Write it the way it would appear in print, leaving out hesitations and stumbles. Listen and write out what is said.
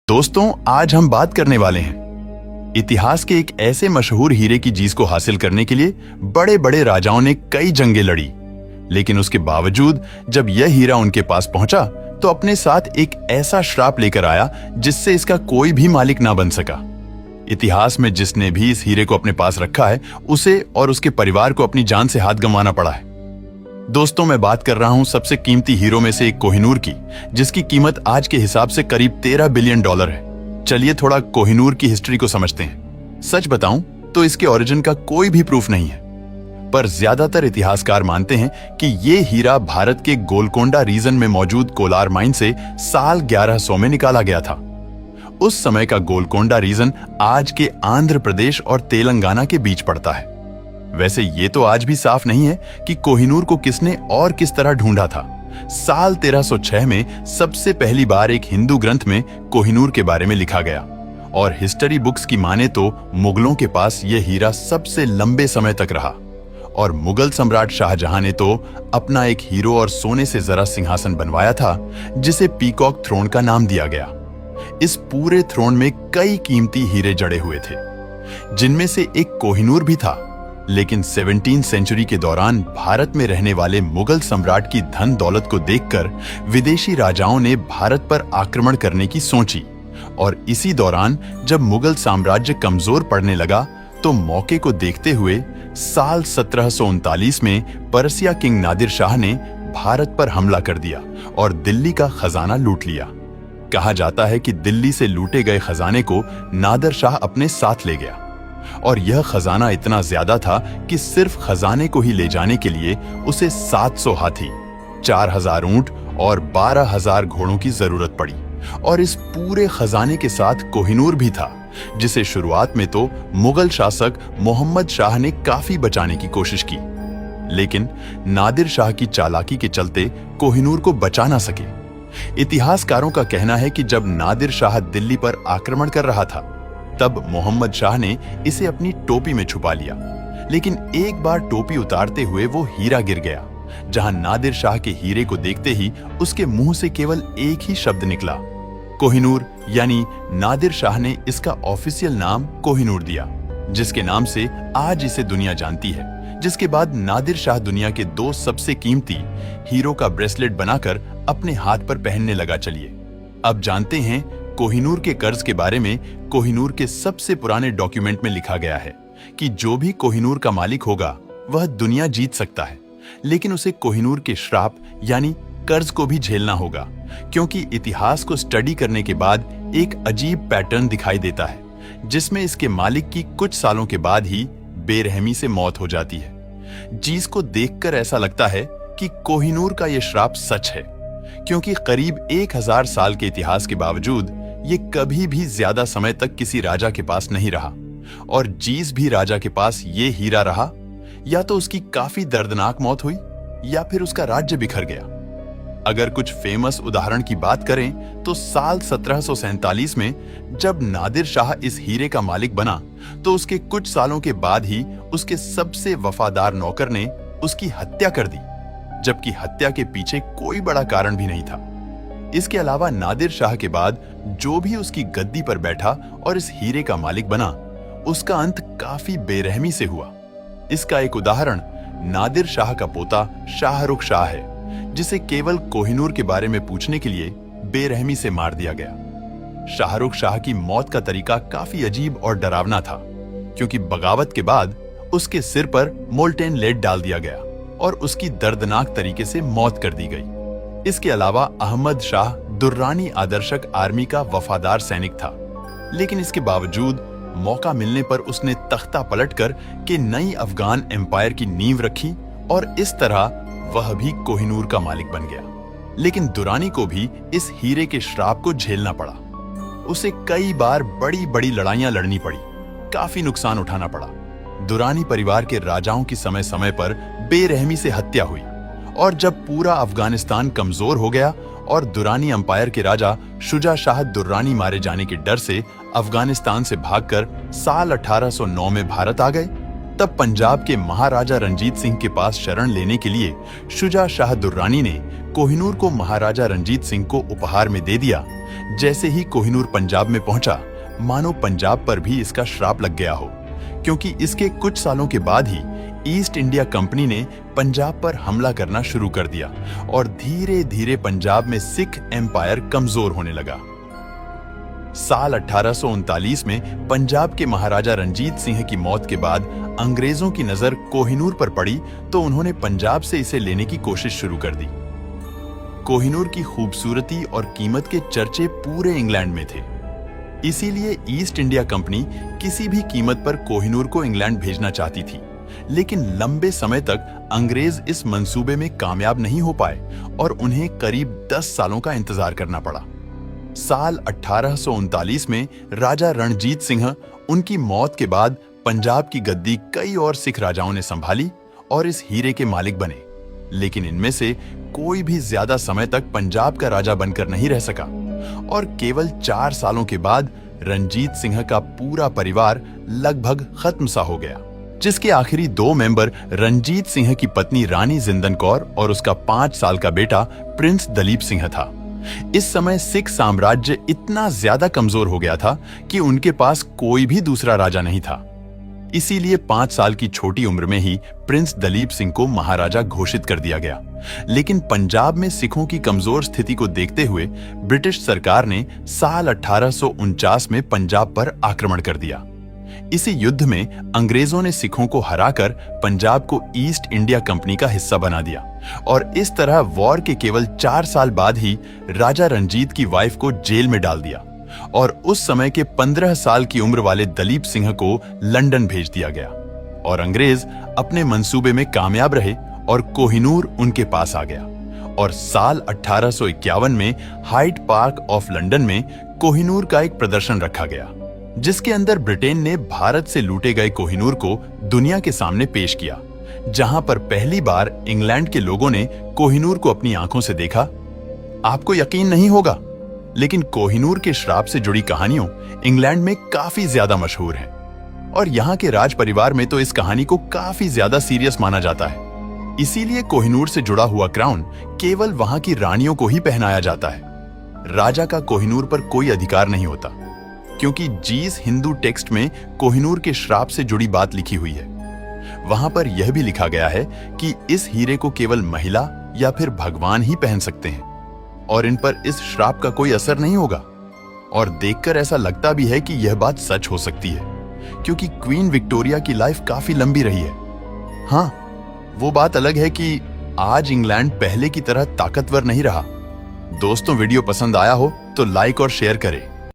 दोस्तों, आज हम बात करने वाले हैं इतिहास के एक ऐसे मशहूर हीरे की जीत को हासिल करने के लिए बड़े बड़े राजाओं ने कई जंगें लड़ी, लेकिन उसके बावजूद जब यह हीरा उनके पास पहुंचा तो अपने साथ एक ऐसा श्राप लेकर आया जिससे इसका कोई भी मालिक ना बन सका। इतिहास में जिसने भी इस हीरे को अपने पास रखा है उसे और उसके परिवार को अपनी जान से हाथ गंवाना पड़ा है। दोस्तों, मैं बात कर रहा हूं सबसे कीमती हीरो में से एक कोहिनूर की, जिसकी कीमत आज के हिसाब से करीब $13 बिलियन है। चलिए थोड़ा कोहिनूर की हिस्ट्री को समझते हैं। सच बताऊं तो इसके ओरिजिन का कोई भी प्रूफ नहीं है, पर ज्यादातर इतिहासकार मानते हैं कि ये हीरा भारत के गोलकोंडा रीजन में मौजूद कोलार माइन से साल 1100 में निकाला गया था। उस समय का गोलकोंडा रीजन आज के आंध्र प्रदेश और तेलंगाना के बीच पड़ता है। वैसे ये तो आज भी साफ नहीं है कि कोहिनूर को किसने और किस तरह ढूंढा था। साल 1306 में सबसे पहली बार एक हिंदू ग्रंथ में कोहिनूर के बारे में लिखा गया, और हिस्ट्री बुक्स की माने तो मुगलों के पास यह हीरा सबसे लंबे समय तक रहा, और मुगल सम्राट शाहजहां ने तो अपना एक हीरो और सोने से जरा सिंहासन बनवाया था जिसे पीकॉक थ्रोन का नाम दिया गया। इस पूरे थ्रोन में कई कीमती हीरे जड़े हुए थे, जिनमें से एक कोहिनूर भी था। लेकिन 17वीं सेंचुरी के दौरान भारत में रहने वाले मुगल सम्राट की धन दौलत को देखकर विदेशी राजाओं ने भारत पर आक्रमण करने की सोची, और इसी दौरान जब मुगल साम्राज्य कमजोर पड़ने लगा तो मौके को देखते हुए साल 1739 में परसिया किंग नादिर शाह ने भारत पर हमला कर दिया और दिल्ली का खजाना लूट लिया। कहा जाता है कि दिल्ली से लूटे गए खजाने को नादिर शाह अपने साथ ले गया, और यह खजाना इतना ज्यादा था कि सिर्फ खजाने को ही ले जाने के लिए उसे 700 हाथी, 4000 ऊंट और 12,000 घोड़ों की जरूरत पड़ी। और इस पूरे खजाने के साथ कोहिनूर भी था, जिसे शुरुआत में तो मुगल शासक मोहम्मद शाह ने काफी बचाने की कोशिश की, लेकिन नादिर शाह की चालाकी के चलते कोहिनूर को बचा ना सके। इतिहासकारों का कहना है कि जब नादिर शाह दिल्ली पर आक्रमण कर रहा था तब मोहम्मद शाह ने इसे अपनी टोपी में छुपा लिया, लेकिन एक बार टोपी उतारते हुए वो हीरा गिर गया, जहां नादिर शाह के हीरे को देखते ही उसके मुंह से केवल एक ही शब्द निकला, कोहिनूर। यानी नादिर शाह ने इसका ऑफिशियल नाम कोहिनूर दिया, जिसके नाम से आज इसे दुनिया जानती है। जिसके बाद नादिर शाह दुनिया के 2 सबसे कीमती हीरो का ब्रेसलेट बनाकर अपने हाथ पर पहनने लगा। चलिए अब जानते हैं कोहिनूर के कर्ज के बारे में। कोहिनूर के सबसे पुराने डॉक्यूमेंट में लिखा गया है कि जो भी कोहिनूर का मालिक होगा वह दुनिया जीत सकता है, लेकिन उसे कोहिनूर के श्राप यानी कर्ज को भी झेलना होगा, क्योंकि इतिहास को स्टडी करने के बाद एक अजीब पैटर्न दिखाई देता है, जिसमें इसके मालिक की कुछ सालों के बाद ही बेरहमी से मौत हो जाती है। जिसको देखकर ऐसा लगता है कि कोहिनूर का यह श्राप सच है, क्योंकि करीब 1000 साल के इतिहास के बावजूद ये कभी भी ज्यादा समय तक किसी राजा के पास नहीं रहा, और जिस भी राजा के पास ये हीरा रहा या तो उसकी काफी दर्दनाक मौत हुई या फिर उसका राज्य बिखर गया। अगर कुछ फेमस उदाहरण की बात करें तो साल 1747 में जब नादिर शाह इस हीरे का मालिक बना तो उसके कुछ सालों के बाद ही उसके सबसे वफादार नौकर ने उसकी हत्या कर दी, जबकि हत्या के पीछे कोई बड़ा कारण भी नहीं था। इसके अलावा नादिर शाह के बाद जो भी उसकी गद्दी पर बैठा और इस हीरे का मालिक बना, उसका अंत काफी बेरहमी से हुआ। इसका एक उदाहरण नादिर शाह का पोता शाहरुख शाह है, जिसे केवल कोहिनूर के बारे में पूछने के लिए बेरहमी से मार दिया गया। शाहरुख शाह की मौत का तरीका काफी अजीब और डरावना था, क्योंकि बगावत के बाद उसके सिर पर मोल्टेन लेड डाल दिया गया और उसकी दर्दनाक तरीके से मौत कर दी गई। इसके अलावा अहमद शाह दुर्रानी आदर्शक आर्मी का वफादार सैनिक था, लेकिन इसके बावजूद मौका मिलने पर उसने तख्ता पलटकर के नई अफगान एम्पायर की नींव रखी, और इस तरह वह भी कोहिनूर का मालिक बन गया। लेकिन दुरानी को भी इस हीरे के श्राप को झेलना पड़ा। उसे कई बार बड़ी बड़ी लड़ाइयां लड़नी पड़ी, काफी नुकसान उठाना पड़ा। दुरानी परिवार के राजाओं की समय समय पर बेरहमी से हत्या हुई, और जब पूरा अफगानिस्तान कमजोर हो गया और दुरानी अंपायर के राजा शुजा शाह दुर्रानी मारे जाने के डर से अफगानिस्तान से भागकर साल 1809 में भारत आ गए, तब पंजाब के महाराजा रंजीत सिंह के पास शरण लेने के लिए शुजा शाह दुर्रानी ने कोहिनूर को महाराजा रंजीत सिंह को उपहार में दे दिया, जैसे ही कोहिनूर पंजाब में पहुंचा, मानो पंजाब पर भी इसका श्राप लग गया हो, क्योंकि इसके कुछ सालों के बाद ही ईस्ट इंडिया कंपनी ने पंजाब पर हमला करना शुरू कर दिया और धीरे धीरे पंजाब में सिख एम्पायर कमजोर होने लगा। साल 1839 में पंजाब के महाराजा रणजीत सिंह की मौत के बाद अंग्रेजों की नजर कोहिनूर पर पड़ी तो उन्होंने पंजाब से इसे लेने की कोशिश शुरू कर दी। कोहिनूर की खूबसूरती और कीमत के चर्चे पूरे इंग्लैंड में थे, इसीलिए ईस्ट इंडिया कंपनी किसी भी कीमत पर कोहिनूर को इंग्लैंड भेजना चाहती थी। लेकिन लंबे समय तक अंग्रेज इस मंसूबे में कामयाब नहीं हो पाए और उन्हें करीब 10 सालों का इंतजार करना पड़ा। साल 1839 में राजा रणजीत सिंह उनकी मौत के बाद पंजाब की गद्दी कई और सिख राजाओं ने संभाली और इस हीरे के मालिक बने, लेकिन इनमें से कोई भी ज्यादा समय तक पंजाब का राजा बनकर नहीं रह सका और केवल 4 सालों के बाद रणजीत सिंह का पूरा परिवार लगभग खत्म सा हो गया, जिसके आखिरी 2 मेंबर रणजीत सिंह की पत्नी रानी जिंदन कौर और उसका 5 साल का बेटा प्रिंस दलीप सिंह था। इस समय सिख साम्राज्य इतना ज्यादा कमजोर हो गया था कि उनके पास कोई भी दूसरा राजा नहीं था। इसीलिए 5 साल की छोटी उम्र में ही प्रिंस दलीप सिंह को महाराजा घोषित कर दिया गया। लेकिन पंजाब में सिखों की कमजोर स्थिति को देखते हुए ब्रिटिश सरकार ने साल 1849 में पंजाब पर आक्रमण कर दिया। इसी युद्ध में अंग्रेजों ने सिखों को हराकर पंजाब को ईस्ट इंडिया कंपनी का हिस्सा बना दिया और इस तरह वॉर के केवल 4 साल बाद ही राजा रणजीत की वाइफ को जेल में डाल दिया और उस समय के 15 साल की उम्र वाले दलीप सिंह को लंदन भेज दिया गया और अंग्रेज अपने मंसूबे में कामयाब रहे और कोहिनूर उनके पास आ गया और साल 1851 में हाइड पार्क ऑफ लंदन में कोहिनूर का एक प्रदर्शन रखा गया, जिसके अंदर ब्रिटेन ने भारत से लूटे गए कोहिनूर को दुनिया के सामने पेश किया, जहां पर पहली बार इंग्लैंड के लोगों ने कोहिनूर को अपनी आंखों से देखा। आपको यकीन नहीं होगा, लेकिन कोहिनूर के श्राप से जुड़ी कहानियों इंग्लैंड में काफी ज्यादा मशहूर हैं और यहाँ के राज परिवार में तो इस कहानी को काफी ज्यादा सीरियस माना जाता है। इसीलिए कोहिनूर से जुड़ा हुआ क्राउन केवल वहां की रानियों को ही पहनाया जाता है। राजा का कोहिनूर पर कोई अधिकार नहीं होता, क्योंकि जीस हिंदू टेक्स्ट में कोहिनूर के श्राप से जुड़ी बात लिखी हुई है। वहां पर यह भी लिखा गया है कि इस हीरे को केवल महिला या फिर भगवान ही पहन सकते हैं और इन पर इस श्राप का कोई असर नहीं होगा। और देखकर ऐसा लगता भी है कि यह बात सच हो सकती है, क्योंकि क्वीन विक्टोरिया की लाइफ काफी लंबी रही है। हाँ, वो बात अलग है कि आज इंग्लैंड पहले की तरह ताकतवर नहीं रहा। दोस्तों, वीडियो पसंद आया हो तो लाइक और शेयर करें।